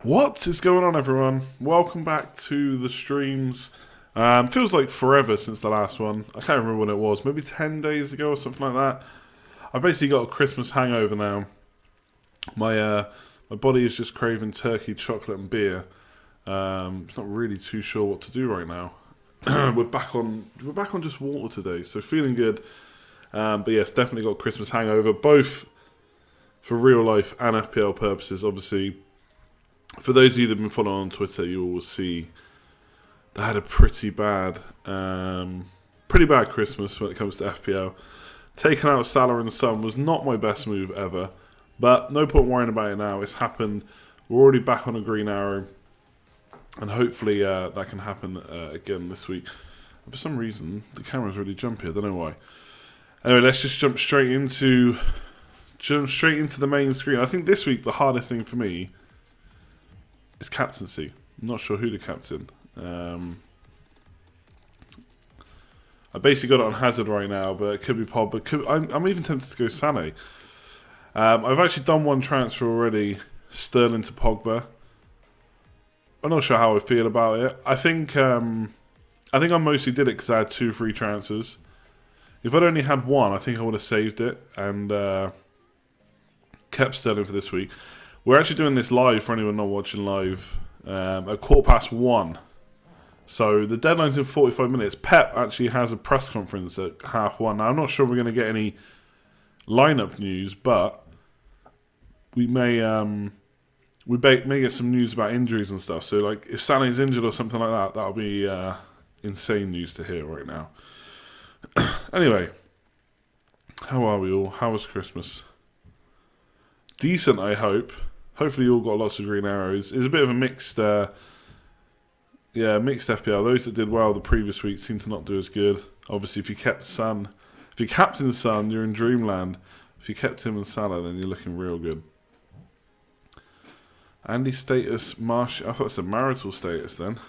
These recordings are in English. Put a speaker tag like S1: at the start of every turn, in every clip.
S1: What is going on, everyone? Welcome back to the streams. Feels like forever since the last one. I can't remember when it was. Maybe 10 days ago or something like that. I basically got a Christmas hangover now. My body is just craving turkey, chocolate, and beer. It's not really too sure what to do right now. We're back on just water today, so feeling good. But yes, definitely got Christmas hangover, both for real life and FPL purposes. Obviously, for those of you that have been following on Twitter, you will see they had a pretty bad Christmas when it comes to FPL. Taking out Salah and Son was not my best move ever, but no point worrying about it now. It's happened. We're already back on a green arrow, and hopefully that can happen again this week. For some reason, the camera's really jumpy. I don't know why. Anyway, let's just jump straight into the main screen. I think this week the hardest thing for me is captaincy. I'm not sure who to captain. I basically got it on Hazard right now, but it could be Pogba. I'm even tempted to go Sané. I've actually done one transfer already, Sterling to Pogba. I'm not sure how I feel about it. I think I mostly did it because I had 2 free transfers. If I'd only had one, I think I would have saved it and kept Sterling for this week. We're actually doing this live for anyone not watching live at 1:15. So the deadline's in 45 minutes. Pep actually has a press conference at 1:30. Now, I'm not sure we're going to get any lineup news, but we may get some news about injuries and stuff. So, like, if Sally's injured or something like that, that'll be insane news to hear right now. Anyway, how are we all? How was Christmas? Decent, I hope. Hopefully you all got lots of green arrows. It's a bit of a mixed FPL. Those that did well the previous week seem to not do as good. Obviously, if you captain Son, you're in dreamland. If you kept him and Salah, then you're looking real good. Andy status, I thought it's a marital status then.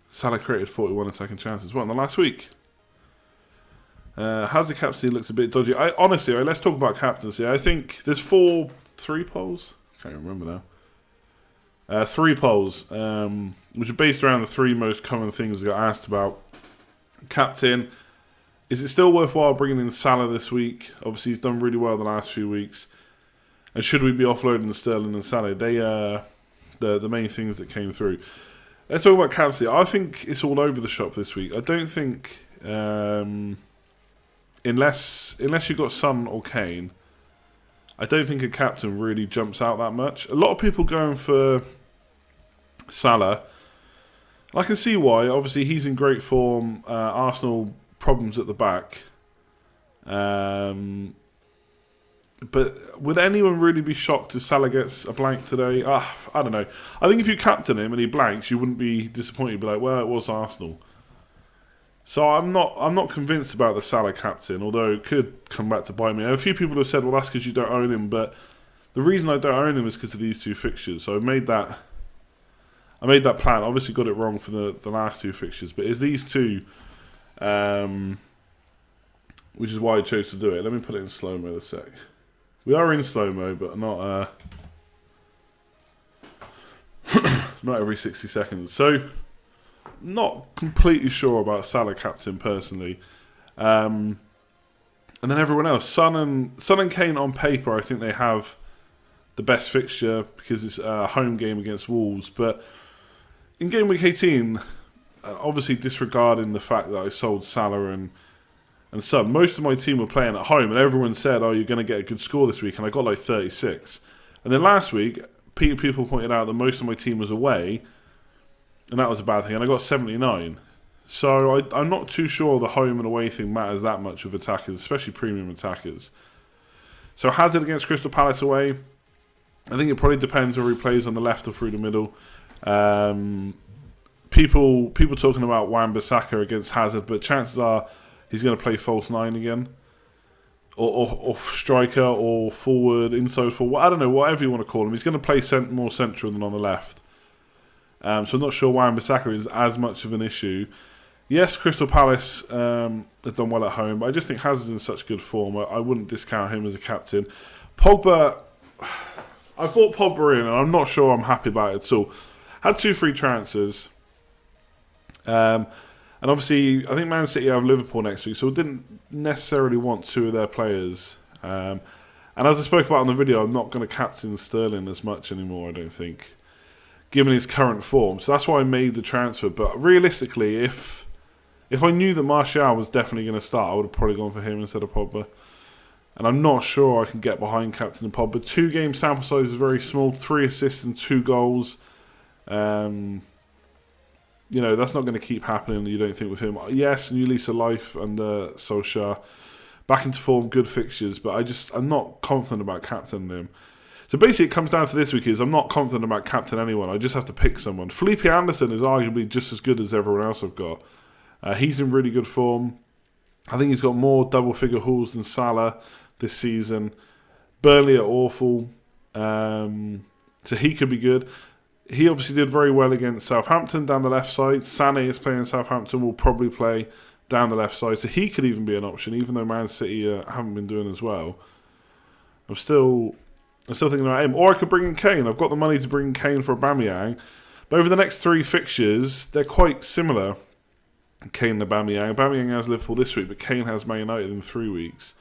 S1: Salah created 41 attacking chances. What, in the last week? How's the captaincy looks a bit dodgy. Let's talk about captaincy. I think there's 3 polls. Can't remember now. 3 polls, which are based around the 3 most common things I got asked about. Captain, is it still worthwhile bringing in Salah this week? Obviously, he's done really well the last few weeks. And should we be offloading the Sterling and Salah? They are the main things that came through. Let's talk about captaincy. I think it's all over the shop this week. I don't think, unless you've got Son or Kane, I don't think a captain really jumps out that much. A lot of people going for Salah. I can see why. Obviously, he's in great form. Arsenal problems at the back. But would anyone really be shocked if Salah gets a blank today? I don't know. I think if you captain him and he blanks, you wouldn't be disappointed. You'd be like, well, it was Arsenal. So I'm not convinced about the Salah captain, although it could come back to bite me. A few people have said, well, that's because you don't own him. But the reason I don't own him is because of these 2 fixtures. So I made that plan. Obviously got it wrong for the last 2 fixtures. But it's these 2, which is why I chose to do it. Let me put it in slow-mo a sec. We are in slow-mo, but not not every 60 seconds. So, not completely sure about Salah captain personally. And then everyone else. Son and Kane on paper, I think they have the best fixture because it's a home game against Wolves. But in Gameweek 18, obviously disregarding the fact that I sold Salah and Son, most of my team were playing at home, and everyone said, oh, you're going to get a good score this week, and I got like 36. And then last week, people pointed out that most of my team was away, and that was a bad thing, and I got 79. So I'm not too sure the home and away thing matters that much with attackers, especially premium attackers. So Hazard against Crystal Palace away, I think it probably depends whether he plays on the left or through the middle. People talking about Wan-Bissaka against Hazard, but chances are he's going to play false 9 again. Or striker, or forward, inside forward. I don't know, whatever you want to call him. He's going to play more central than on the left. So I'm not sure Wan-Bissaka is as much of an issue. Yes, Crystal Palace has done well at home, but I just think Hazard's in such good form. I wouldn't discount him as a captain. Pogba, I bought Pogba in, and I'm not sure I'm happy about it at all. Had 2 free transfers. And obviously, I think Man City have Liverpool next week, so I didn't necessarily want 2 of their players. And as I spoke about in the video, I'm not going to captain Sterling as much anymore, I don't think, given his current form. So that's why I made the transfer. But realistically, if I knew that Martial was definitely going to start, I would have probably gone for him instead of Pogba. And I'm not sure I can get behind captain Pogba. 2 game sample size is very small, 3 assists and 2 goals. You know, that's not going to keep happening, you don't think, with him. Yes, new lease of life under Solskjaer. Back into form, good fixtures, but I'm not confident about captaining him. So basically it comes down to this week is I'm not confident about captain anyone. I just have to pick someone. Felipe Anderson is arguably just as good as everyone else I've got. He's in really good form. I think he's got more double-figure hauls than Salah this season. Burnley are awful, so he could be good. He obviously did very well against Southampton down the left side. Sané is playing Southampton, will probably play down the left side, so he could even be an option, even though Man City haven't been doing as well. I'm still thinking about him. Or I could bring in Kane. I've got the money to bring in Kane for Aubameyang. But over the next 3 fixtures, they're quite similar. Kane and Aubameyang. Aubameyang has Liverpool this week, but Kane has Man United in 3 weeks.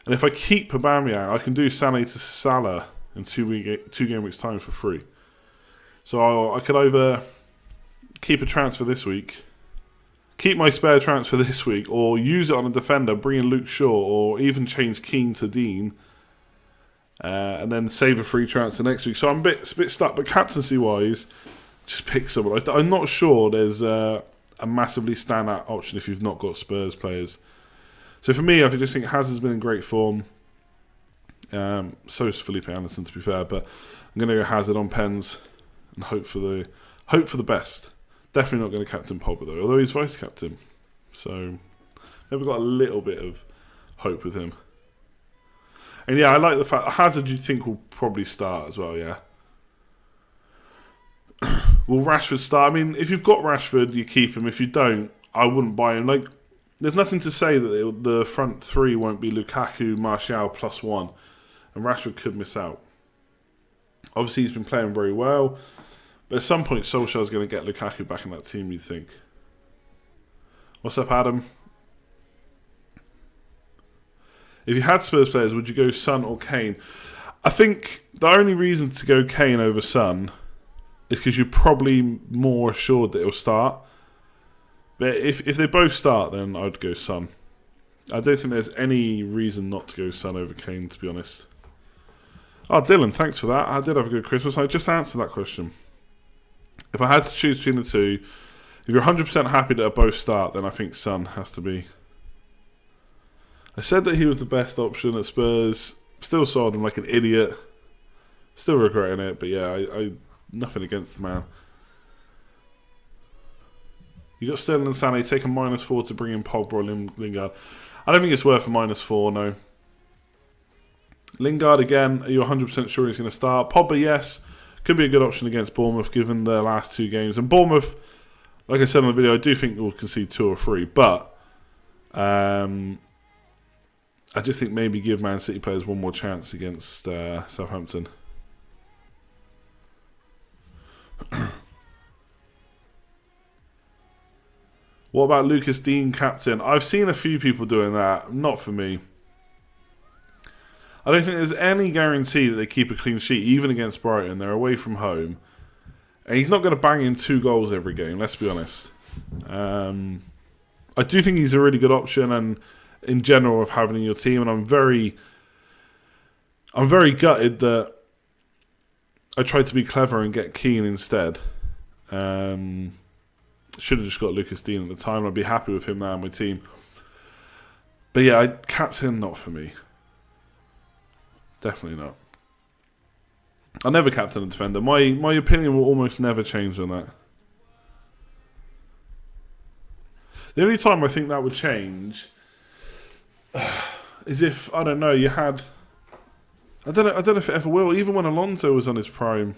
S1: And if I keep Aubameyang, I can do Sané to Salah in 2 game weeks' time for free. So I could either keep a transfer this week, keep my spare transfer this week, or use it on a defender, bring in Luke Shaw, or even change Keane to Dean, and then save a free transfer next week. So I'm a bit stuck, but captaincy-wise, just pick someone. I'm not sure there's a massively standout option if you've not got Spurs players. So for me, I just think Hazard's been in great form. So is Felipe Anderson, to be fair, but I'm going to go Hazard on pens and hope for the best. Definitely not going to captain Pogba though, although he's vice captain. So maybe got a little bit of hope with him. And yeah, I like the fact Hazard you think will probably start as well, yeah. Will Rashford start? I mean, if you've got Rashford, you keep him. If you don't, I wouldn't buy him. Like, there's nothing to say that the front 3 won't be Lukaku, Martial +1, and Rashford could miss out. Obviously, he's been playing very well, but at some point, Solskjaer's going to get Lukaku back in that team, you'd think. What's up, Adam? If you had Spurs players, would you go Son or Kane? I think the only reason to go Kane over Son is because you're probably more assured that he'll start. But if they both start, then I'd go Son. I don't think there's any reason not to go Son over Kane, to be honest. Oh, Dylan, thanks for that. I did have a good Christmas. I just answered that question. If I had to choose between the two, if you're 100% happy that they both start, then I think Son has to be. I said that he was the best option at Spurs. Still sold him like an idiot. Still regretting it, but yeah, I nothing against the man. You got Sterling and Sané, take a -4 to bring in Pogba or Lingard. I don't think it's worth a -4, no. Lingard, again, are you 100% sure he's going to start? Pogba, yes. Could be a good option against Bournemouth, given their last 2 games. And Bournemouth, like I said on the video, I do think we'll concede 2 or 3. But I just think maybe give Man City players one more chance against Southampton. What about Lucas Dean captain? I've seen a few people doing that. Not for me. I don't think there's any guarantee that they keep a clean sheet, even against Brighton. They're away from home. And he's not going to bang in 2 goals every game, let's be honest. I do think he's a really good option, and in general, of having in your team. And I'm very gutted that I tried to be clever and get Keane instead. Should have just got Lucas Dean at the time. I'd be happy with him now in my team. But yeah, captain, not for me. Definitely not. I'll never captain a defender. My opinion will almost never change on that. The only time I think that would change is if, I don't know, you had... I don't know if it ever will. Even when Alonso was on his prime,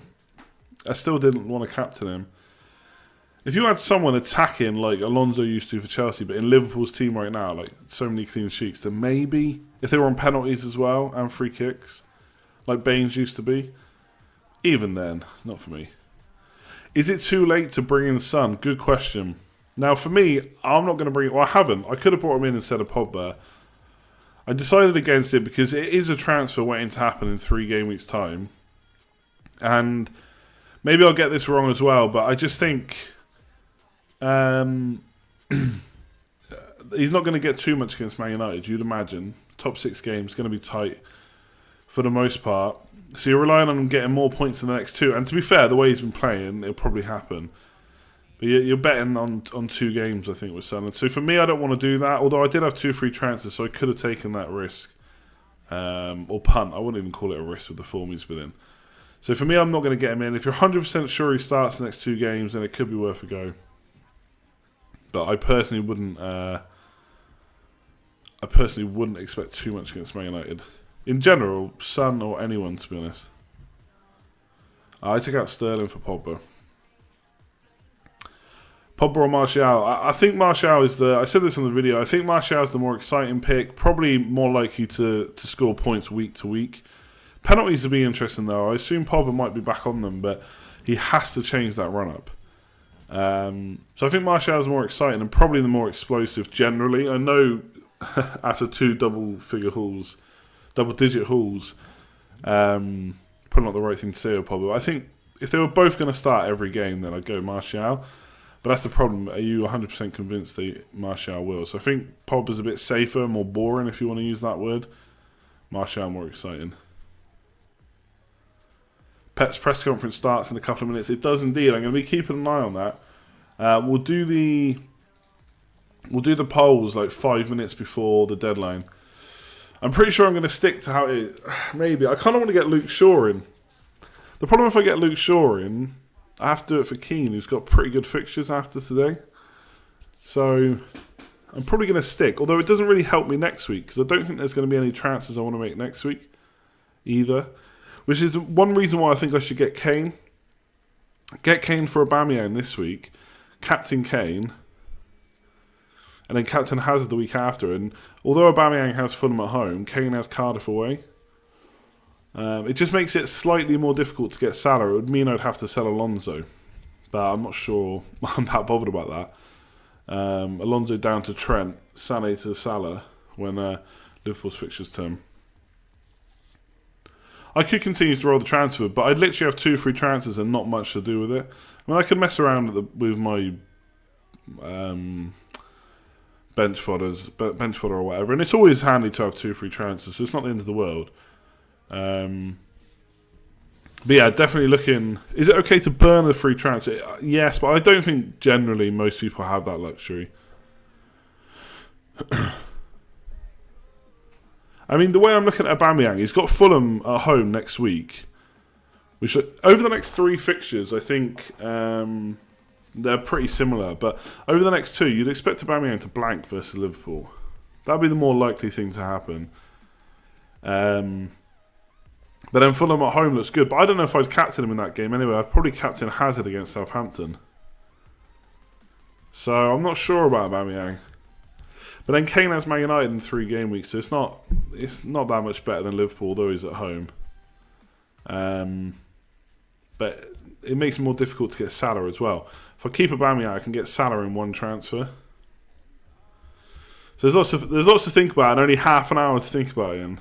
S1: I still didn't want to captain him. If you had someone attacking like Alonso used to for Chelsea, but in Liverpool's team right now, like so many clean sheets, then maybe if they were on penalties as well and free kicks, like Baines used to be, even then, not for me. Is it too late to bring in Son? Good question. Now, for me, I'm not going to bring... Well, I haven't. I could have brought him in instead of Pogba. I decided against it because it is a transfer waiting to happen in 3 game weeks' time. And maybe I'll get this wrong as well, but I just think... he's not going to get too much against Man United, you'd imagine. Top 6 games, going to be tight for the most part. So you're relying on him getting more points in the next 2. And to be fair, the way he's been playing, it'll probably happen. But you're betting on 2 games, I think, with Son. So for me, I don't want to do that. Although I did have 2 free transfers, so I could have taken that risk. Or punt. I wouldn't even call it a risk with the form he's been in. So for me, I'm not going to get him in. If you're 100% sure he starts the next 2 games, then it could be worth a go. But I personally wouldn't... expect too much against Man United. In general, Son or anyone, to be honest. I took out Sterling for Pogba. Pogba or Martial? I think Martial is the... I said this in the video. I think Martial is the more exciting pick. Probably more likely to score points week to week. Penalties would be interesting, though. I assume Pogba might be back on them, but he has to change that run-up. So I think Martial is more exciting and probably the more explosive generally. I know after 2 double-digit hauls, probably not the right thing to say with Pogba. I think if they were both going to start every game, then I'd go Martial. But that's the problem. Are you 100% convinced that Martial will? So I think Pogba's a bit safer, more boring, if you want to use that word. Martial more exciting. Pep's press conference starts in a couple of minutes. It does indeed. I'm going to be keeping an eye on that. We'll do the polls like 5 minutes before the deadline. I'm pretty sure I'm going to stick to how it... Maybe. I kind of want to get Luke Shaw in. The problem if I get Luke Shaw in, I have to do it for Keane, who's got pretty good fixtures after today. So I'm probably going to stick. Although it doesn't really help me next week, because I don't think there's going to be any transfers I want to make next week either. Which is one reason why I think I should get Kane. Get Kane for Aubameyang this week. Captain Kane. And then Captain Hazard the week after. And although Aubameyang has Fulham at home, Kane has Cardiff away. It just makes it slightly more difficult to get Salah. It would mean I'd have to sell Alonso. But I'm not sure I'm that bothered about that. Alonso down to Trent. Sané to Salah when Liverpool's fixtures turn. I could continue to roll the transfer, but I'd literally have 2 free transfers and not much to do with it. I mean, I could mess around with my bench fodder or whatever, and it's always handy to have 2 free transfers, so it's not the end of the world. But yeah, definitely looking... Is it okay to burn a free transfer? Yes, but I don't think generally most people have that luxury. I mean, the way I'm looking at Aubameyang, he's got Fulham at home next week. Which over the next 3 fixtures, I think they're pretty similar. But over the next 2, you'd expect Aubameyang to blank versus Liverpool. That'd be the more likely thing to happen. But then Fulham at home looks good. But I don't know if I'd captain him in that game anyway. I'd probably captain Hazard against Southampton. So I'm not sure about Aubameyang. But then Kane has Man United in 3 game weeks, so it's not that much better than Liverpool, although he's at home. But it makes it more difficult to get Salah as well. If I keep Aubameyang, I can get Salah in 1 transfer. So there's lots to think about, and only half an hour to think about it in,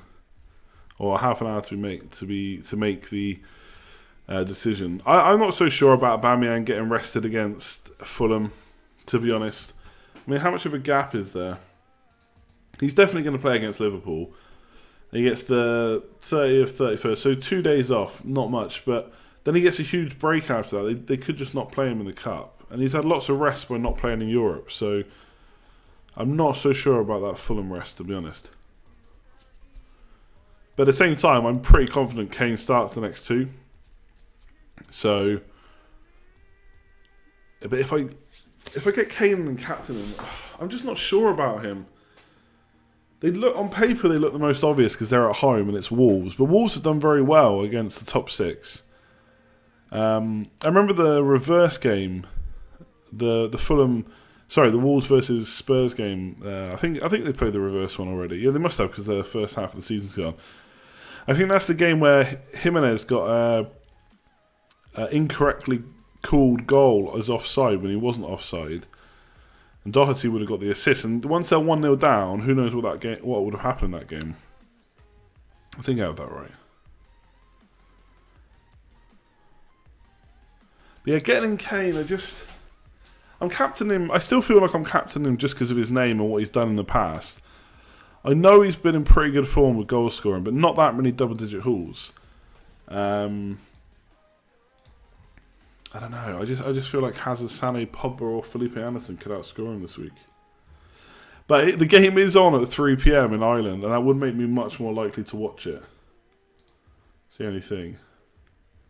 S1: or half an hour to make the decision. I'm not so sure about Aubameyang getting rested against Fulham, to be honest. I mean, how much of a gap is there? He's definitely going to play against Liverpool. He gets the 30th, 31st, so 2 days off, not much. But then he gets a huge break after that. They could just not play him in the Cup. And he's had lots of rest by not playing in Europe. So I'm not so sure about that Fulham rest, to be honest. But at the same time, I'm pretty confident Kane starts the next 2. So, but if I get Kane and captain him, I'm just not sure about him. They look on paper, they look the most obvious because they're at home and it's Wolves. But Wolves have done very well against the top 6. I remember the reverse game, the Wolves versus Spurs game. I think they played the reverse one already. Yeah, they must have because the first half of the season's gone. I think that's the game where Jimenez got incorrectly called goal as offside when he wasn't offside. And Doherty would have got the assist. And once they're 1-0 down, who knows what would have happened in that game. I think I have that right. But yeah, getting in Kane, I'm captaining him. I still feel like I'm captaining him just because of his name and what he's done in the past. I know he's been in pretty good form with goal scoring, but not that many double-digit hauls. I don't know. I just feel like Hazard, Sané, Pogba, or Felipe Anderson could outscore him this week. But the game is on at 3 PM in Ireland, and that would make me much more likely to watch it. It's the only thing.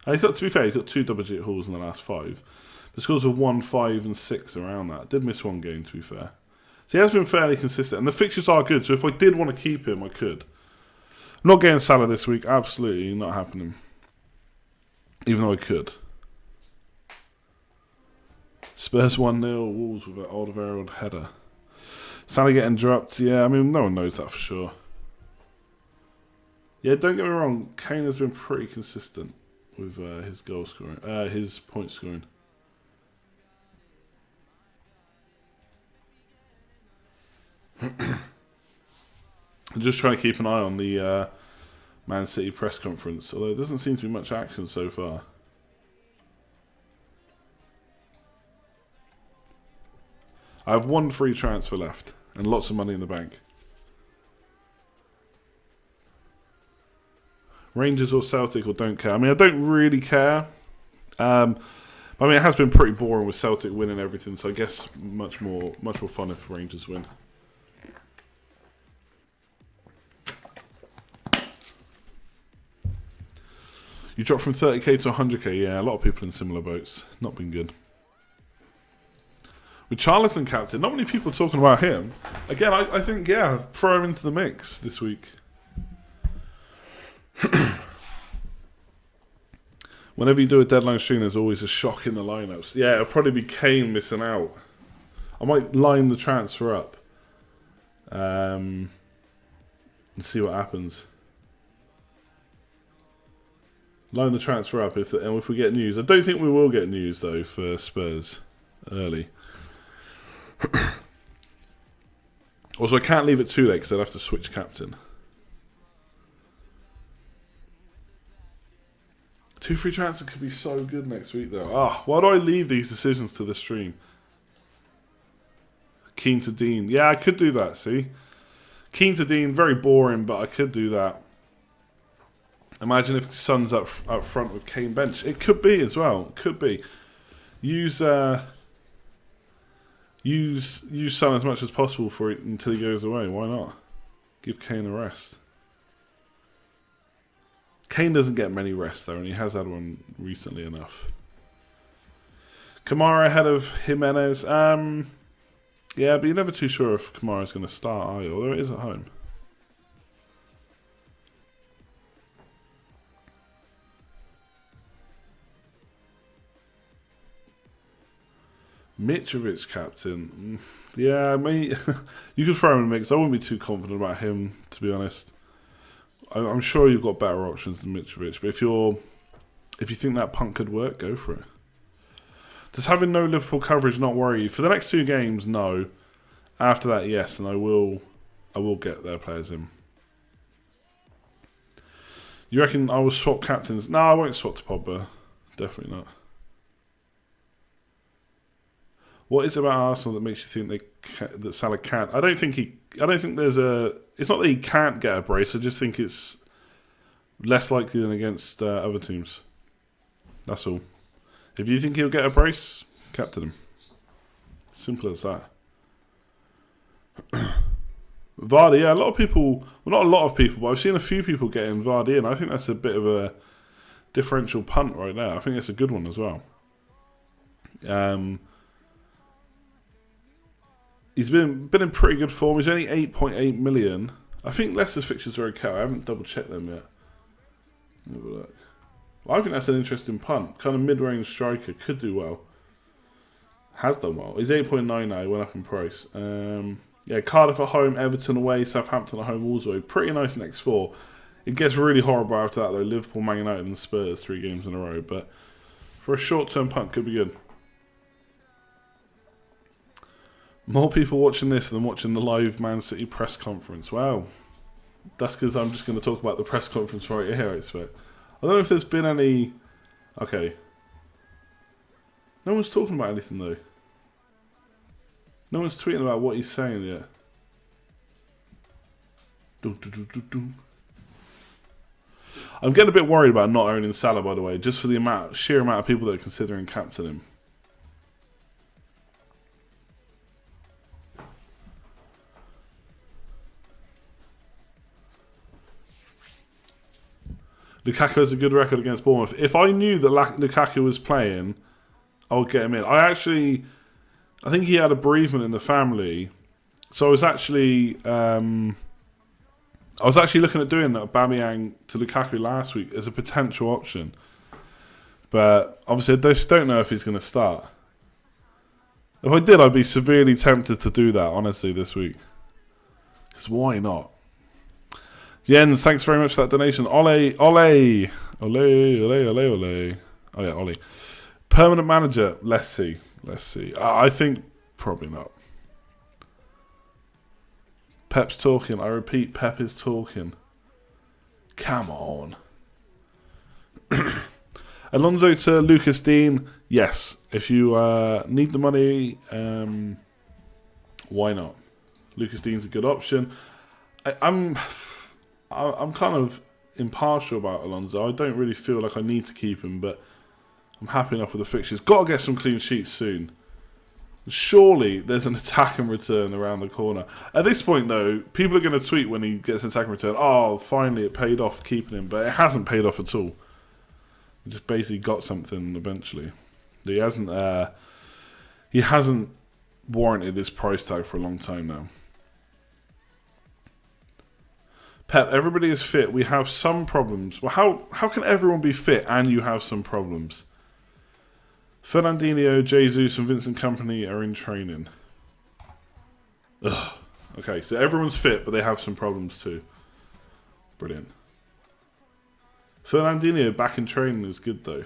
S1: And to be fair, he's got 2 double-digit hauls in the last 5. The scores are 1, 5, and 6 around that. Did miss one game, to be fair. So he has been fairly consistent, and the fixtures are good. So if I did want to keep him, I could. I'm not getting Salah this week. Absolutely not happening. Even though I could. Spurs 1-0, Wolves with an Alderweireld header. Salah getting dropped, yeah, I mean, no one knows that for sure. Yeah, don't get me wrong, Kane has been pretty consistent with his goal scoring, his point scoring. I'm just trying to keep an eye on the Man City press conference, although there doesn't seem to be much action so far. I have 1 free transfer left and lots of money in the bank. Rangers or Celtic or don't care. I mean, I don't really care. I mean, it has been pretty boring with Celtic winning everything, so I guess much more fun if Rangers win. You dropped from 30k to 100k. Yeah, a lot of people in similar boats. Not been good. With Charlton captain, not many people talking about him. Again, I think, yeah, throw him into the mix this week. Whenever you do a deadline stream, there's always a shock in the lineups. Yeah, it'll probably be Kane missing out. I might line the transfer up and see what happens. Line the transfer up if we get news. I don't think we will get news, though, for Spurs early. Also, I can't leave it too late because I'd have to switch captain. 2 free transfers could be so good next week, though. Why do I leave these decisions to the stream? Keen to Dean. Yeah, I could do that, see? Keen to Dean, very boring, but I could do that. Imagine if Son's up front with Kane bench. It could be as well. It could be. Use Son as much as possible for it until he goes away. Why not? Give Kane a rest. Kane doesn't get many rests though, and he has had one recently enough. Kamara ahead of Jimenez. Yeah, but you're never too sure if Kamara's going to start, are you? Although it is at home. Mitrovic captain. Yeah, I mean, you could throw him in the mix. I wouldn't be too confident about him, to be honest. I'm sure you've got better options than Mitrovic, but if you think that punt could work, go for it. Does having no Liverpool coverage not worry you? For the next 2 games, no. After that, yes, and I will get their players in. You reckon I will swap captains? No, I won't swap to Pogba. Definitely not. What is it about Arsenal that makes you think that Salah can't? I don't think there's a. It's not that he can't get a brace. I just think it's less likely than against other teams. That's all. If you think he'll get a brace, captain him. Simple as that. Vardy, yeah, a lot of people. Well, not a lot of people, but I've seen a few people getting Vardy in. I think that's a bit of a differential punt right there. I think it's a good one as well. He's been in pretty good form. He's only 8.8 million. I think Leicester's fixtures are okay. I haven't double checked them yet. Have a look. Well, I think that's an interesting punt. Kind of mid-range striker. Could do well. Has done well. He's 8.9 now. He went up in price. Yeah, Cardiff at home, Everton away, Southampton at home, Wolves away. Pretty nice next 4. It gets really horrible after that, though. Liverpool, Man United and Spurs, 3 games in a row. But For a short-term punt, could be good. More people watching this than watching the live Man City press conference. Wow. That's because I'm just going to talk about the press conference right here, I expect. I don't know if there's been any... Okay. No one's talking about anything, though. No one's tweeting about what he's saying yet. I'm getting a bit worried about not owning Salah, by the way, just for the sheer amount of people that are considering captaining him. Lukaku has a good record against Bournemouth. If I knew that Lukaku was playing, I would get him in. I think he had a bereavement in the family, so I was actually looking at doing Aubameyang to Lukaku last week as a potential option, but obviously I just don't know if he's going to start. If I did, I'd be severely tempted to do that, honestly, this week. Because why not? Jens, thanks very much for that donation. Ole. Oh yeah, Ole. Permanent manager. Let's see. I think probably not. Pep's talking. I repeat, Pep is talking. Come on. Alonso to Lucas Dean. Yes. If you need the money, why not? Lucas Dean's a good option. I'm kind of impartial about Alonso. I don't really feel like I need to keep him, but I'm happy enough with the fixtures. Got to get some clean sheets soon. Surely there's an attack and return around the corner. At this point, though, people are going to tweet when he gets an attack and return, oh, finally it paid off keeping him. But it hasn't paid off at all. He just basically got something eventually. He hasn't warranted this price tag for a long time now. Pep, everybody is fit. We have some problems. Well, how can everyone be fit and you have some problems? Fernandinho, Jesus, and Vincent Kompany are in training. Ugh. Okay, so everyone's fit, but they have some problems too. Brilliant. Fernandinho back in training is good, though.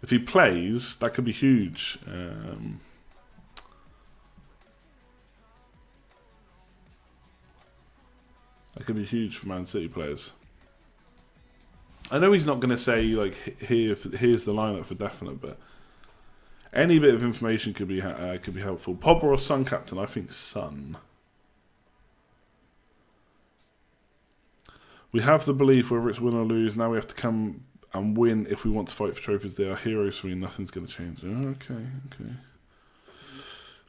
S1: If he plays, that could be huge. That could be huge for Man City players. I know he's not going to say, like, here's the lineup for definite, but any bit of information could be helpful. Pogba or Son captain? I think Son. We have the belief, whether it's win or lose, now we have to come and win if we want to fight for trophies. They are heroes for me, nothing's going to change. Oh, okay.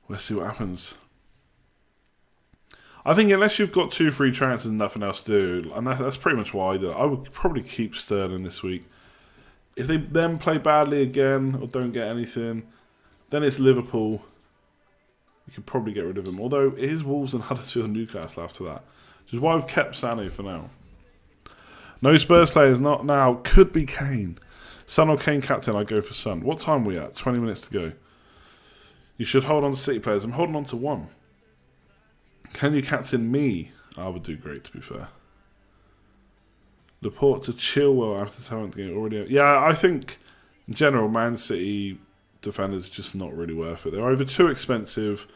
S1: Let's see what happens. I think unless you've got 2 free transfers and nothing else to do, and that's pretty much what I do. I would probably keep Sterling this week. If they then play badly again or don't get anything, then it's Liverpool. You could probably get rid of him. Although it is Wolves and Huddersfield and Newcastle after that. Which is why I've kept Sané for now. No Spurs players, not now. Could be Kane. Son or Kane captain, I go for Son. What time are we at? 20 minutes to go. You should hold on to City players. I'm holding on to one. Can you captain me? I would do great, to be fair. Laporte to Chilwell after the 7th game already. Yeah, I think in general, Man City defenders are just not really worth it. They're either too expensive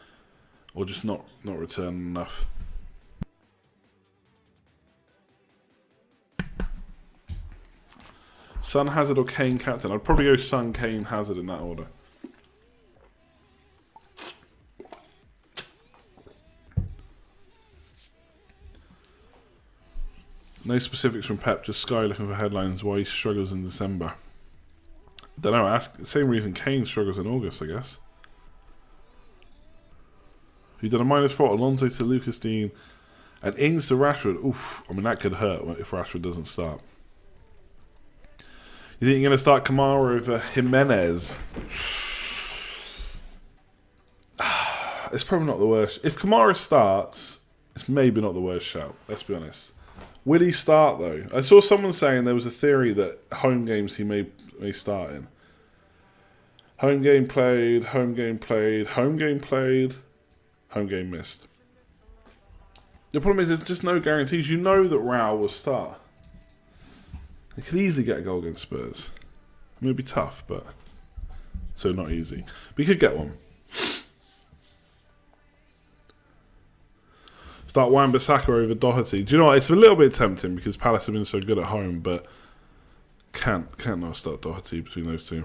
S1: or just not returning enough. Son, Hazard or Kane captain? I'd probably go Son, Kane, Hazard in that order. No specifics from Pep, just Sky looking for headlines why he struggles in December. Don't know, same reason Kane struggles in August, I guess. He did a -4, Alonso to Lucas Dean, and Ings to Rashford. Oof, I mean that could hurt if Rashford doesn't start. You think you're going to start Kamara over Jimenez? It's probably not the worst. If Kamara starts, it's maybe not the worst shout, let's be honest. Will he start, though? I saw someone saying there was a theory that home games he may start in. Home game played, home game played, home game played, home game missed. The problem is there's just no guarantees. You know that Raul will start. He could easily get a goal against Spurs. I mean, it'd be tough, but so not easy. But you could get one. Start Wan-Bissaka over Doherty. Do you know what? It's a little bit tempting because Palace have been so good at home, but can't not start Doherty between those two.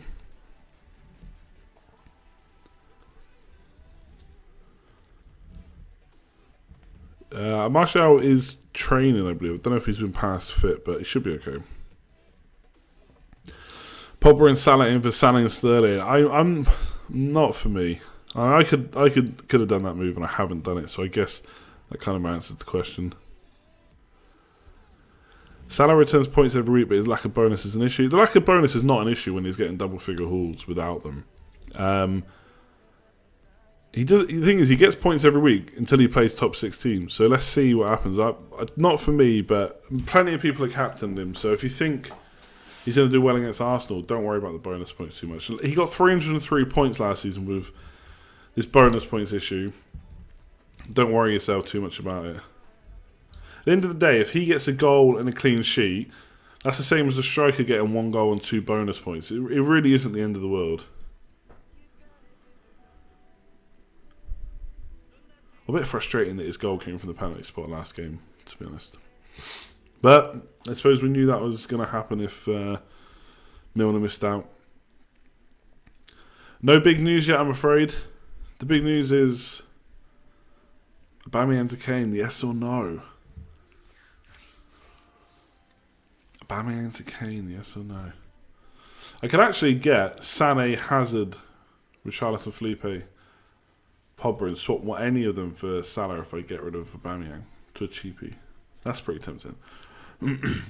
S1: Martial is training, I believe. I don't know if he's been past fit, but he should be okay. Pogba and Salah in for Salah and Sterling. I'm not for me. I could have done that move and I haven't done it, so I guess that kind of answers the question. Salah returns points every week, but his lack of bonus is an issue. The lack of bonus is not an issue when he's getting double-figure hauls without them. The thing is, he gets points every week until he plays top 6 teams. So let's see what happens. Not for me, but plenty of people have captained him. So if you think he's going to do well against Arsenal, don't worry about the bonus points too much. He got 303 points last season with this bonus points issue. Don't worry yourself too much about it. At the end of the day, if he gets a goal and a clean sheet, that's the same as a striker getting 1 goal and 2 bonus points. It really isn't the end of the world. A bit frustrating that his goal came from the penalty spot last game, to be honest. But I suppose we knew that was going to happen if Milner missed out. No big news yet, I'm afraid. The big news is Aubameyang to Kane, yes or no? Aubameyang to Kane, yes or no? I could actually get Sané, Hazard, Richarlison, Felipe, Pogba, and swap any of them for Salah if I get rid of Aubameyang to a cheapie. That's pretty tempting. You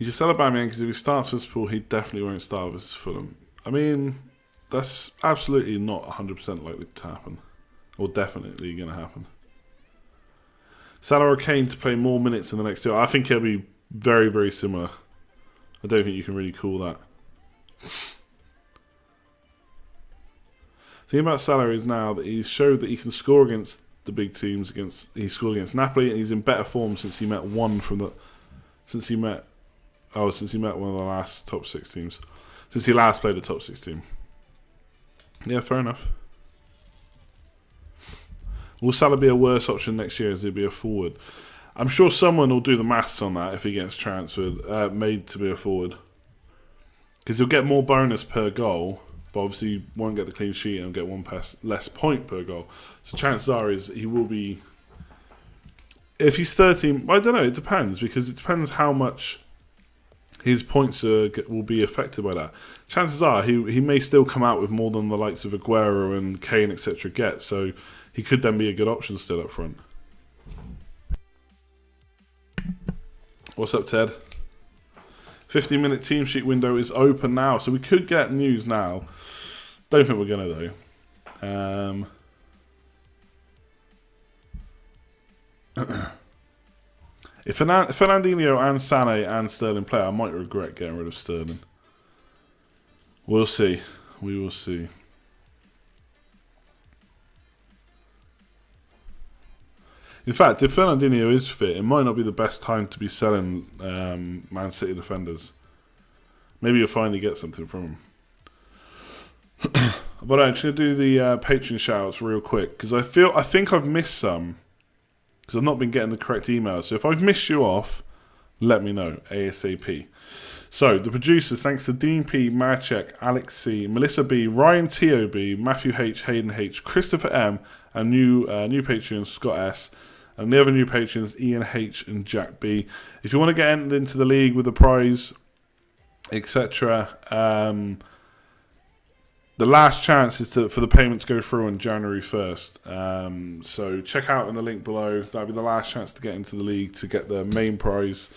S1: just sell Aubameyang because if he starts for Liverpool, he definitely won't start versus Fulham. I mean, that's absolutely not 100% likely to happen. Or definitely going to happen. Salah or Kane to play more minutes in the next 2. I think it'll be very, very similar. I don't think you can really call that. The thing about Salah is now that he's showed that he can score against the big teams. He scored against Napoli, and he's in better form since he met one of the last top 6 teams. Since he last played a top 6 team. Yeah, fair enough. Will Salah be a worse option next year as he'll be a forward? I'm sure someone will do the maths on that if he gets transferred, made to be a forward. Because he'll get more bonus per goal, but obviously he won't get the clean sheet and he'll get less point per goal. So chances are is he will be... If he's 13, I don't know, it depends, because it depends how much his points will be affected by that. Chances are he may still come out with more than the likes of Aguero and Kane, etc. get, so he could then be a good option still up front. What's up, Ted? 15-minute team sheet window is open now, so we could get news now. Don't think we're going to, though. If Fernandinho and Sané and Sterling play, I might regret getting rid of Sterling. We'll see. We will see. In fact, if Fernandinho is fit, it might not be the best time to be selling Man City defenders. Maybe you'll finally get something from him. But I'm just going to do the Patreon shoutouts real quick, because I think I've missed some, because I've not been getting the correct emails. So if I've missed you off, let me know ASAP. So the producers, thanks to Dean P, Marchek, Alex C, Melissa B, Ryan T.O.B, Matthew H, Hayden H, Christopher M, and new patrons Scott S, and the other new patrons Ian H and Jack B. If you want to get entered into the league with a prize, etc., the last chance is for the payment to go through on January 1st. So check out in the link below. That'll be the last chance to get into the league to get the main prize.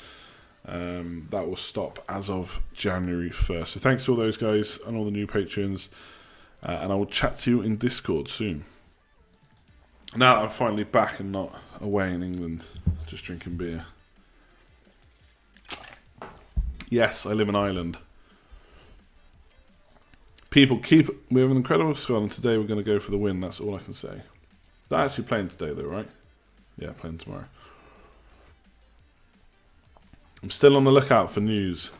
S1: That will stop as of January 1st. So thanks to all those guys and all the new patrons. And I will chat to you in Discord soon. Now that I'm finally back and not away in England, just drinking beer. Yes, I live in Ireland. People we have an incredible squad, and today we're going to go for the win. That's all I can say. They're actually playing today, though, right? Yeah, playing tomorrow. I'm still on the lookout for news.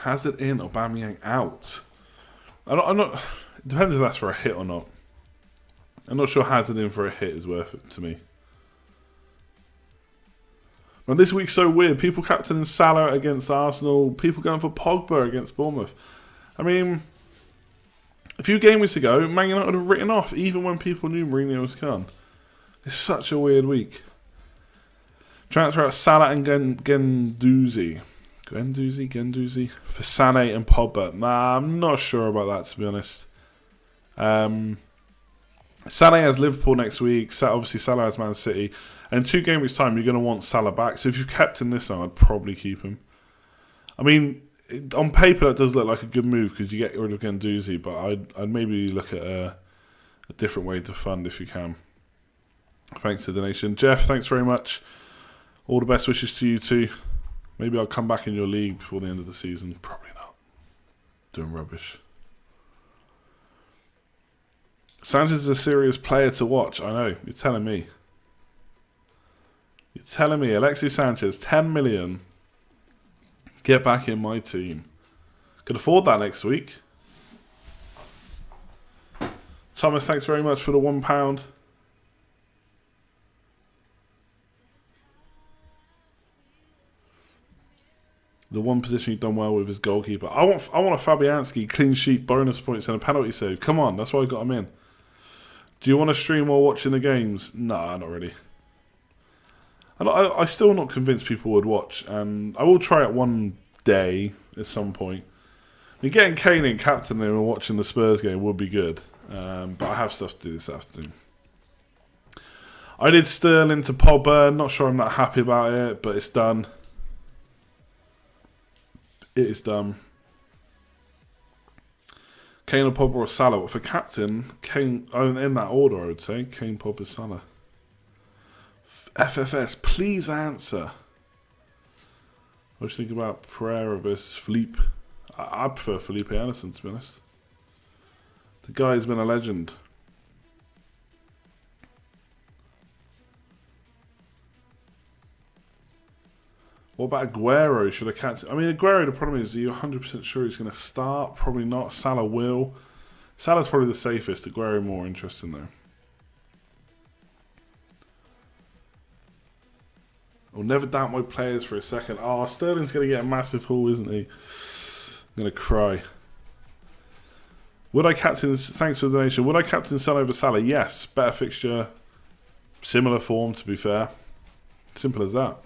S1: Hazard in, Aubameyang out. I'm not. It depends if that's for a hit or not. I'm not sure Hazard in for a hit is worth it to me. And this week's so weird. People captaining Salah against Arsenal. People going for Pogba against Bournemouth. I mean, a few game weeks ago, Man United would have written off even when people knew Mourinho was gone. It's such a weird week. Transfer out Salah and Guendouzi. Guendouzi for Sané and Pogba. Nah, I'm not sure about that, to be honest. Salah has Liverpool next week. Obviously, Salah has Man City. And in 2 game weeks' time, you're going to want Salah back. So if you've kept him this on, I'd probably keep him. I mean, on paper, that does look like a good move because you get rid of Guendouzi. But I'd maybe look at a different way to fund if you can. Thanks for the donation. Jeff, thanks very much. All the best wishes to you too. Maybe I'll come back in your league before the end of the season. Probably not. Doing rubbish. Sanchez is a serious player to watch. I know. You're telling me. You're telling me. Alexis Sanchez, 10 million. Get back in my team. Could afford that next week. Thomas, thanks very much for the £1. The one position you've done well with is goalkeeper. I want a Fabianski clean sheet, bonus points, and a penalty save. Come on, that's why I got him in. Do you want to stream while watching the games? Nah, not really. And I still not convinced people would watch, and I will try it one day at some point. I mean, getting Kane in captain and watching the Spurs game would be good, but I have stuff to do this afternoon. I did Sterling to Pogba. Not sure I'm that happy about it, but it's done. It is done. Kane or Pogba or Salah. For captain, Kane, in that order, I would say. Kane, Pogba, Salah. FFS, please answer. What do you think about Pereira versus Philippe? I prefer Felipe Anderson, to be honest. The guy's been a legend. What about Aguero? Should I catch? I mean, Aguero, the problem is, are you 100% sure he's going to start? Probably not. Salah will. Salah's probably the safest. Aguero more interesting, though. I'll never doubt my players for a second. Oh, Sterling's going to get a massive haul, isn't he? I'm going to cry. Would I captain... Thanks for the donation. Would I captain Salah over Salah? Yes. Better fixture. Similar form, to be fair. Simple as that.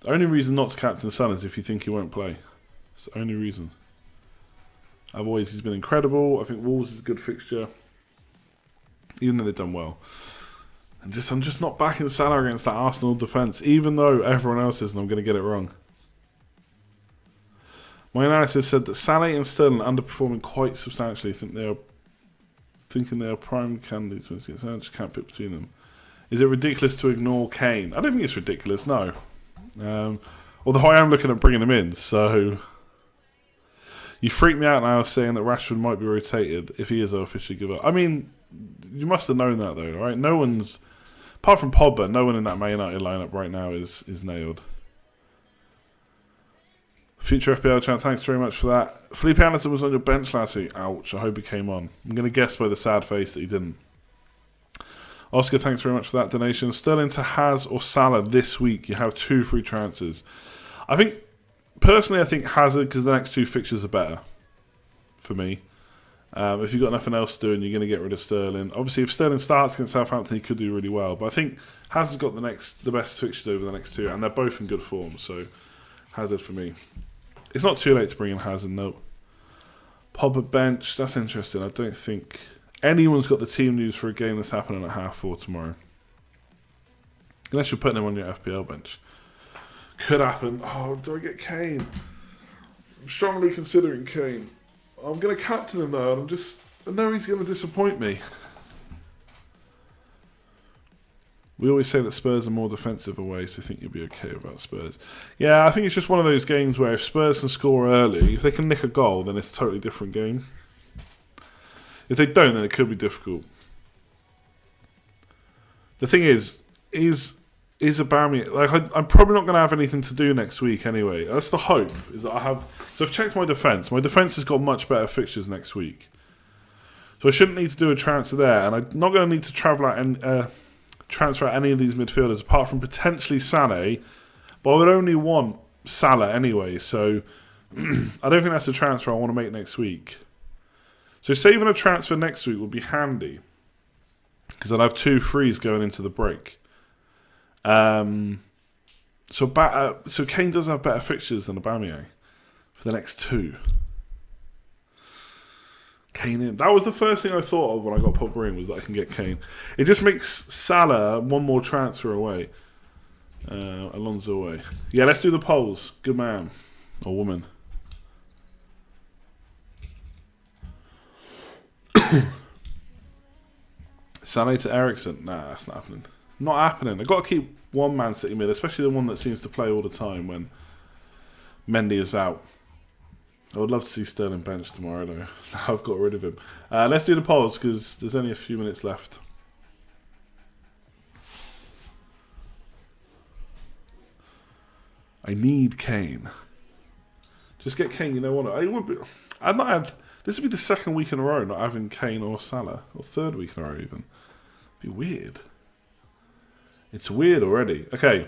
S1: The only reason not to captain Son is if you think he won't play. It's the only reason. Otherwise, he's been incredible. I think Wolves is a good fixture. Even though they've done well. And I'm just not backing Salah against that Arsenal defence. Even though everyone else is and I'm going to get it wrong. My analysis said that Salah and Sterling are underperforming quite substantially. Thinking they are prime candidates. I just can't pick between them. Is it ridiculous to ignore Kane? I don't think it's ridiculous, no. Although I am looking at bringing him in, so you freaked me out now saying that Rashford might be rotated if he is. I'll officially give up. I mean, you must have known that though, right? No one's, apart from Pogba, no one in that Man United lineup right now is nailed. Future FPL chat, thanks very much for that. Felipe Anderson was on your bench last week. Ouch! I hope he came on. I'm going to guess by the sad face that he didn't. Oscar, thanks very much for that donation. Sterling to Haz or Salah this week. You have 2 free transfers. I think Hazard, because the next 2 fixtures are better for me. If you've got nothing else to do and you're going to get rid of Sterling. Obviously, if Sterling starts against Southampton, he could do really well. But I think Hazard's got the best fixtures over the next 2, and they're both in good form. So, Hazard for me. It's not too late to bring in Hazard, no. Pogba bench, that's interesting. I don't think anyone's got the team news for a game that's happening at 4:30 tomorrow. Unless you're putting him on your FPL bench. Could happen. Oh, do I get Kane? I'm strongly considering Kane. I'm going to captain him though, and I know he's going to disappoint me. We always say that Spurs are more defensive away, so I think you'll be okay about Spurs. Yeah, I think it's just one of those games where if Spurs can score early, if they can nick a goal, then it's a totally different game. If they don't, then it could be difficult. The thing is is Aubameyang. Like, I'm probably not going to have anything to do next week anyway. That's the hope. Is that I have. So I've checked my defence. My defence has got much better fixtures next week. So I shouldn't need to do a transfer there, and I'm not going to need to transfer out any of these midfielders apart from potentially Sané. But I would only want Salah anyway. So I don't think that's a transfer I want to make next week. So saving a transfer next week would be handy because I'd have 2 frees going into the break. So Kane does have better fixtures than Aubameyang for the next 2. Kane in. That was the first thing I thought of when I got Pogba in, was that I can get Kane. It just makes Salah one more transfer away. Alonso away. Yeah, let's do the polls. Good man. Or woman. Sané to Eriksen. Nah, that's not happening. Not happening. I've got to keep one Man City mid, especially the one that seems to play all the time when Mendy is out. I would love to see Sterling bench tomorrow, though. I've got rid of him. Let's do the polls, because there's only a few minutes left. I need Kane. Just get Kane, you know what? I've not had... This would be the second week in a row not having Kane or Salah. Or third week in a row, even. It'd be weird. It's weird already. Okay.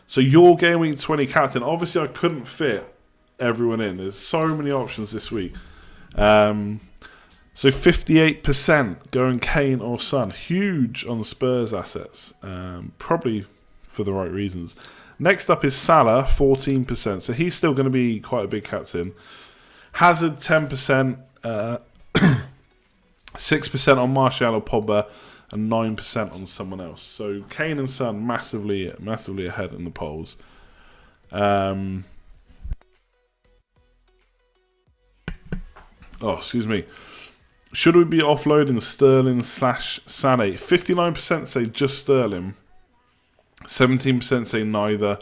S1: So your Game Week 20 captain. Obviously, I couldn't fit everyone in. There's so many options this week. So 58% going Kane or Son. Huge on the Spurs assets. Probably for the right reasons. Next up is Salah, 14%. So he's still going to be quite a big captain. Hazard, 10%. 6% on Martial or Pogba. And 9% on someone else. So Kane and Son massively ahead in the polls. Excuse me. Should we be offloading Sterling / Sané? 59% say just Sterling. 17% say neither.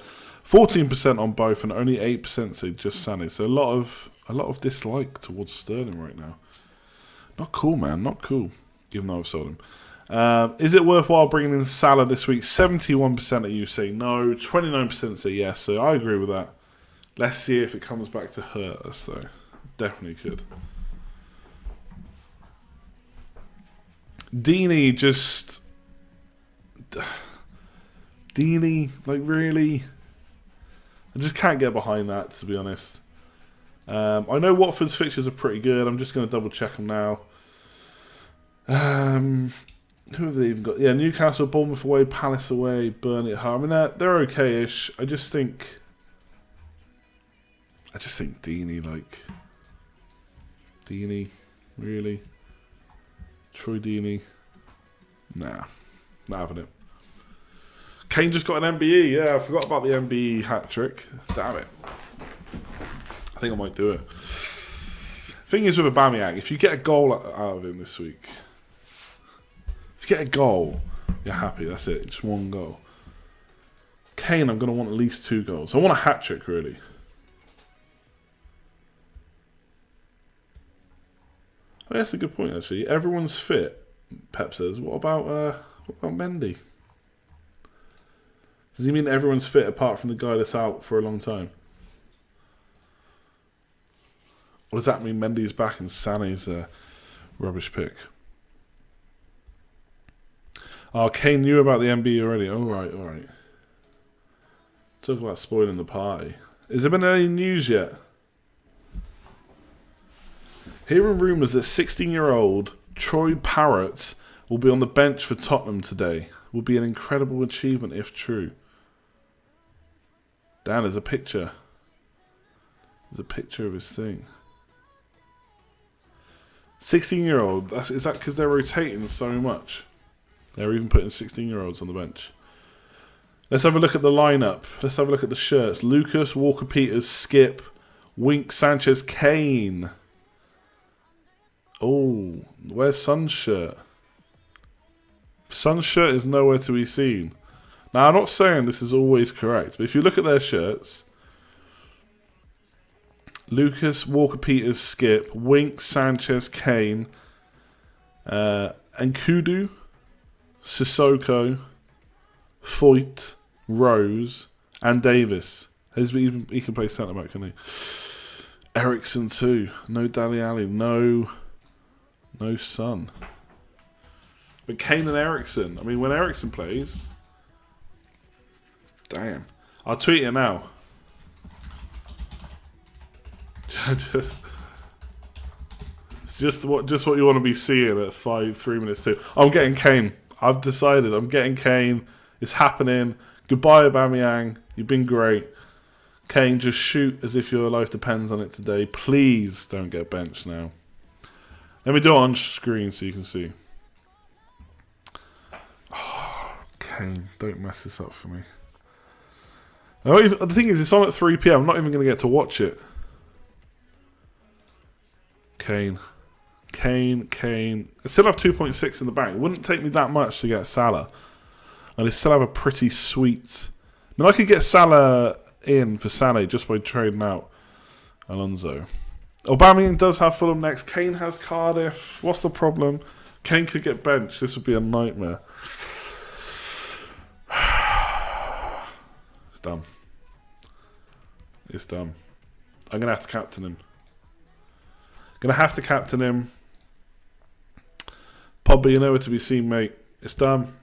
S1: 14% on both, and only 8% say just Sané. So a lot of dislike towards Sterling right now. Not cool, man. Not cool. Even though I've sold him. Is it worthwhile bringing in Salah this week? 71% of you say no. 29% say yes. So I agree with that. Let's see if it comes back to hurt us, though. Definitely could. Deeney just... Deeney, like, really? I just can't get behind that, to be honest. I know Watford's fixtures are pretty good. I'm just going to double check them now. Who have they even got? Yeah, Newcastle, Bournemouth away, Palace away, Burnley at home. I mean, they're okay-ish. I just think Deeney, like... Deeney, really? Troy Deeney? Nah, not having it. Kane just got an MBE. Yeah, I forgot about the MBE hat-trick. Damn it. I think I might do it. Thing is with Aubameyang, if you get a goal out of him this week... If you get a goal, you're happy. That's it. Just one goal. Kane, I'm going to want at least 2 goals. I want a hat-trick, really. Oh, that's a good point, actually. Everyone's fit, Pep says. What about Mendy? Does he mean everyone's fit apart from the guy that's out for a long time? Or does that mean Mendy's back and Sané's a rubbish pick? Oh, Kane knew about the MB already. All right. Talk about spoiling the party. Has there been any news yet? Hearing rumours that 16-year-old Troy Parrott will be on the bench for Tottenham today. Will be an incredible achievement if true. Dan, there's a picture. There's a picture of his thing. 16-year-old. Is that because they're rotating so much? They're even putting 16-year-olds on the bench. Let's have a look at the lineup. Let's have a look at the shirts. Lucas, Walker-Peters, Skip, Wink, Sanchez, Kane. Oh, where's Son's shirt? Son's shirt is nowhere to be seen. Now, I'm not saying this is always correct, but if you look at their shirts... Lucas, Walker-Peters, Skip, Wink, Sanchez, Kane, and Kudu, Sissoko, Foyt, Rose, and Davis. He can play centre back, can he? Ericsson too. No Dali Ali. No Son. But Kane and Ericsson. I mean, when Ericsson plays, damn. I'll tweet it now. It's just what you want to be seeing at 3 minutes to. I'm getting Kane. I've decided. I'm getting Kane. It's happening. Goodbye, Aubameyang. You've been great. Kane, just shoot as if your life depends on it today. Please don't get benched now. Let me do it on screen so you can see. Oh, Kane, don't mess this up for me. The thing is, it's on at 3 PM. I'm not even going to get to watch it. Kane. I still have 2.6 in the bank. It wouldn't take me that much to get Salah. And I still have a pretty sweet... I mean, I could get Salah in for Sané just by trading out Alonso. Aubameyang does have Fulham next. Kane has Cardiff. What's the problem? Kane could get benched. This would be a nightmare. It's done. It's done. I'm going to have to captain him. Pogba, you're nowhere to be seen, mate. It's done.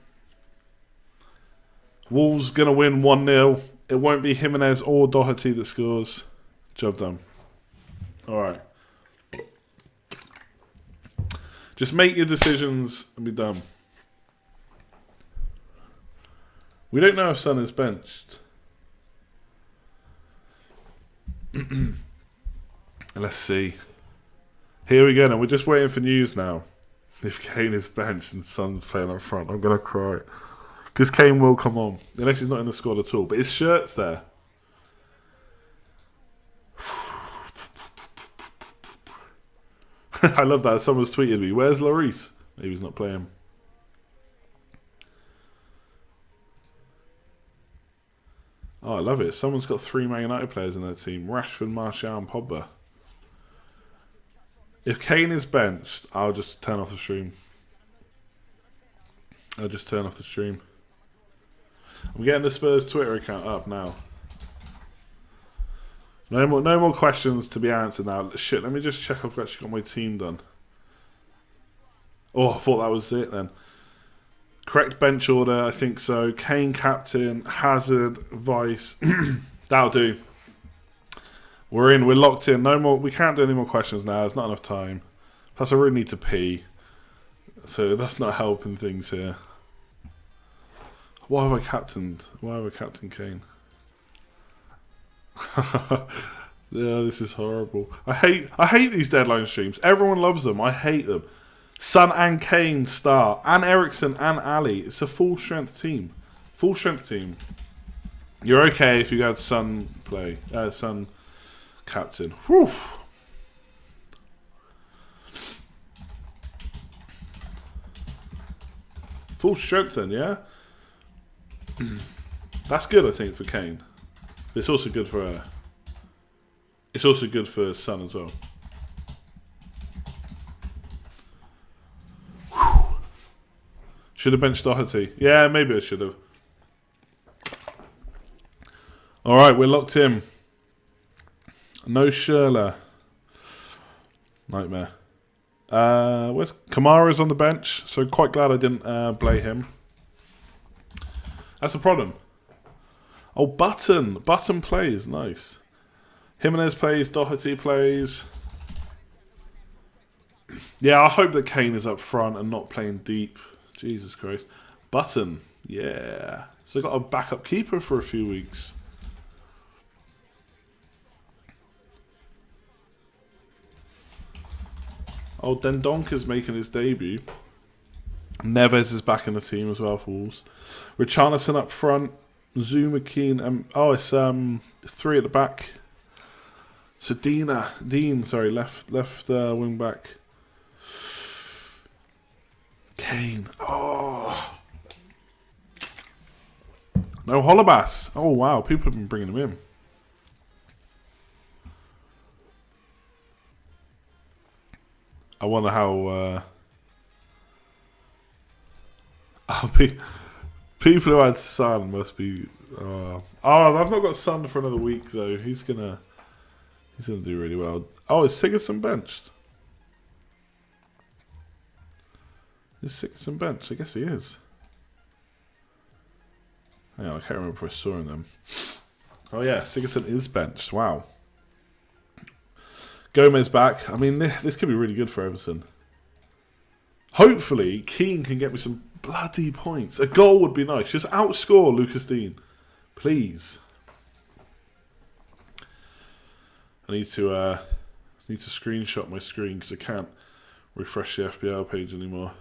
S1: Wolves going to win 1-0. It won't be Jimenez or Doherty that scores. Job done. Alright. Just make your decisions and be done. We don't know if Son is benched. Let's see. Here we go. Now we're just waiting for news now. If Kane is benched and Son's playing up front, I'm going to cry. Because Kane will come on. Unless he's not in the squad at all. But his shirt's there. I love that. Someone's tweeted me. Where's Lloris? Maybe he's not playing. Oh, I love it. Someone's got 3 Man United players in their team. Rashford, Martial and Pogba. If Kane is benched, I'll just turn off the stream. I'm getting the Spurs Twitter account up now. No more questions to be answered now. Shit, let me just check I've actually got my team done. Oh, I thought that was it then. Correct bench order, I think so. Kane captain, Hazard, Vice. That'll do. We're in, we're locked in. No more. We can't do any more questions now. There's not enough time. Plus, I really need to pee. So that's not helping things here. Why have I captained Kane? Yeah, this is horrible. I hate these deadline streams. Everyone loves them. I hate them. Son and Kane start, and Ericsson and Ali. It's a full strength team. You're okay if you had Son play. Son captain. Whew. Full strength then, yeah. That's good, I think, for Kane. It's also good for Son as well. Should have benched Doherty. Yeah, maybe I should have. All right, we're locked in. No Schürrle. Nightmare. Where's Kamara's on the bench? So quite glad I didn't play him. That's the problem. Oh, Button plays. Nice. Jimenez plays. Doherty plays. Yeah, I hope that Kane is up front and not playing deep. Jesus Christ. Button. Yeah. So I got a backup keeper for a few weeks. Oh, Dendonka's making his debut. Neves is back in the team as well for Wolves. Richarlison up front. Zuma, Keane. It's 3 at the back. So Dean, left wing back. Kane. Oh. No Holebas. Oh, wow. People have been bringing him in. I wonder how... people who had Son must be I've not got Son for another week though. He's gonna do really well. Oh, is Sigurdsson benched? Is Sigurdsson benched? I guess he is. Hang on, I can't remember if I saw him then. Oh yeah, Sigurdsson is benched. Wow. Gomez back. I mean, this could be really good for Everton. Hopefully, Keane can get me some bloody points. A goal would be nice. Just outscore Lucas Dean. Please. I need to screenshot my screen because I can't refresh the FPL page anymore.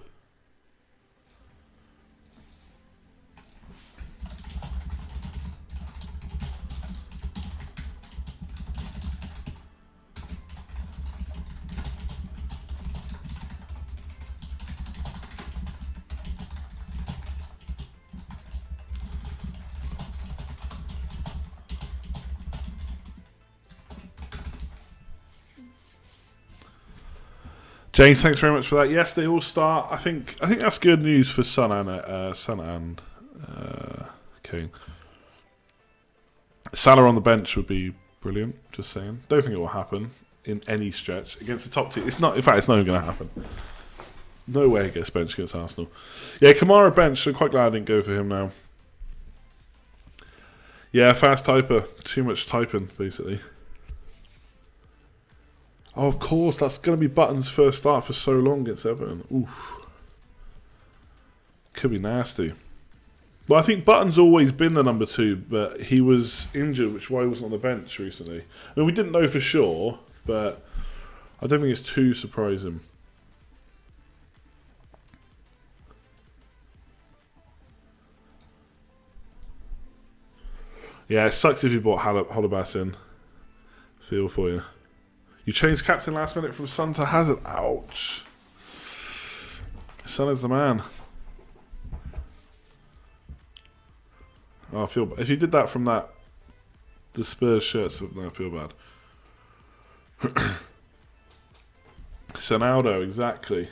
S1: James, thanks very much for that. Yes, they all start. I think that's good news for Son and Kane. Salah on the bench would be brilliant. Just saying. Don't think it will happen in any stretch against the top team. It's not. In fact, it's not even going to happen. No way he gets benched against Arsenal. Yeah, Kamara benched. I'm quite glad I didn't go for him now. Yeah, fast typer. Too much typing, basically. Oh, of course, that's going to be Button's first start for so long against Everton. Oof. Could be nasty. Well, I think Button's always been the number 2, but he was injured, which is why he wasn't on the bench recently. I mean, we didn't know for sure, but I don't think it's too surprising. Yeah, it sucks if you bought Holobas in. Feel for you. You changed captain last minute from Son to Hazard. Ouch. Son is the man. Oh, I feel bad. If you did that from the Spurs shirts, then I feel bad. Sonaldo, exactly.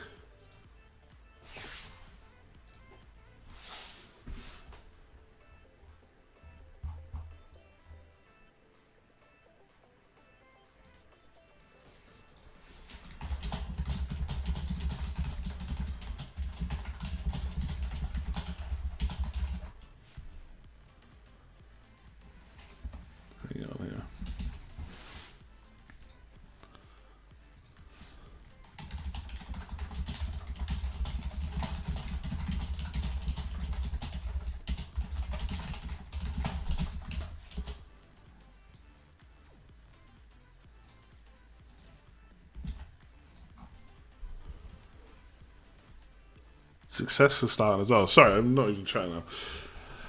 S1: Success is starting as well. Sorry, I'm not even trying now.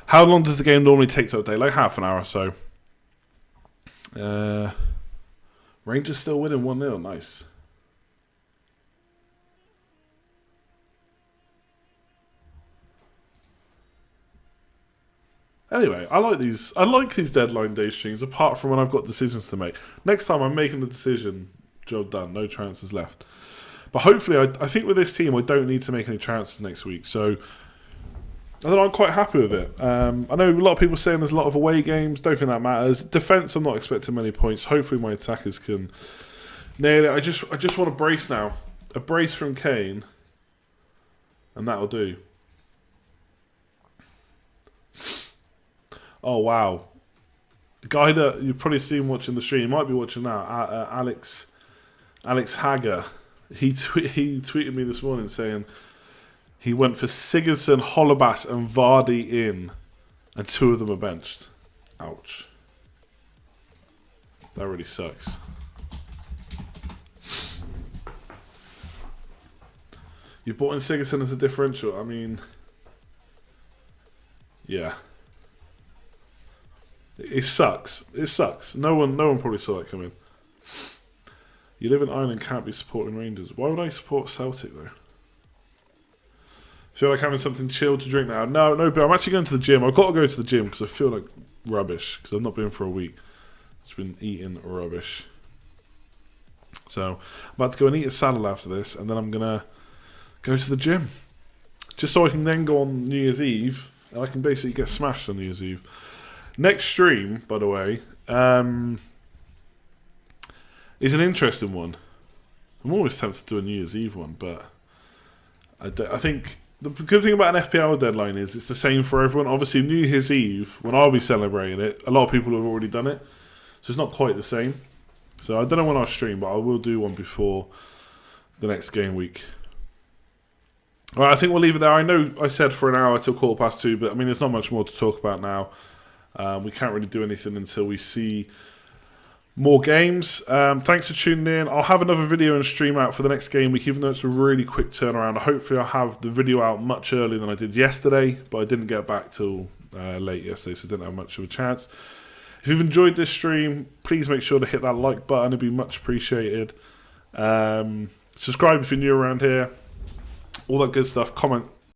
S1: How long does the game normally take to update? Like half an hour or so. Rangers still winning 1-0. Nice. Anyway, I like these deadline day streams, apart from when I've got decisions to make. Next time I'm making the decision, job done, no transfers left. But hopefully, I think with this team, I don't need to make any transfers next week. So, I don't know, I'm quite happy with it. I know a lot of people saying there's a lot of away games. Don't think that matters. Defence, I'm not expecting many points. Hopefully, my attackers can nail it. I just want a brace now. A brace from Kane. And that'll do. Oh, wow. The guy that you've probably seen watching the stream, you might be watching now, Alex Hager. He tweeted me this morning saying he went for Sigurdsson, Holobas and Vardy in, and 2 of them are benched. Ouch. That really sucks. You bought in Sigurdsson as a differential. I mean, yeah. It sucks. It sucks. No one probably saw that coming. You live in Ireland, can't be supporting Rangers. Why would I support Celtic though? Feel like having something chilled to drink now. No, but I'm actually going to the gym. I've got to go to the gym because I feel like rubbish because I've not been for a week. It's been eating rubbish. So I'm about to go and eat a salad after this, and then I'm gonna go to the gym, just so I can then go on New Year's Eve, and I can basically get smashed on New Year's Eve. Next stream, by the way, is an interesting one. I'm always tempted to do a New Year's Eve one, but I think the good thing about an FPL deadline is it's the same for everyone. Obviously, New Year's Eve, when I'll be celebrating it, a lot of people have already done it, so it's not quite the same. So I don't know when I'll stream, but I will do one before the next game week. All right, I think we'll leave it there. I know I said for an hour till 2:15, but I mean, there's not much more to talk about now. We can't really do anything until we see more games. Thanks for tuning in. I'll have another video and stream out for the next game week, even though it's a really quick turnaround. Hopefully I'll have the video out much earlier than I did yesterday, but I didn't get back till late yesterday, so I didn't have much of a chance. If you've enjoyed this stream, please make sure to hit that like button. It'd be much appreciated. Subscribe if you're new around here. All that good stuff. Comment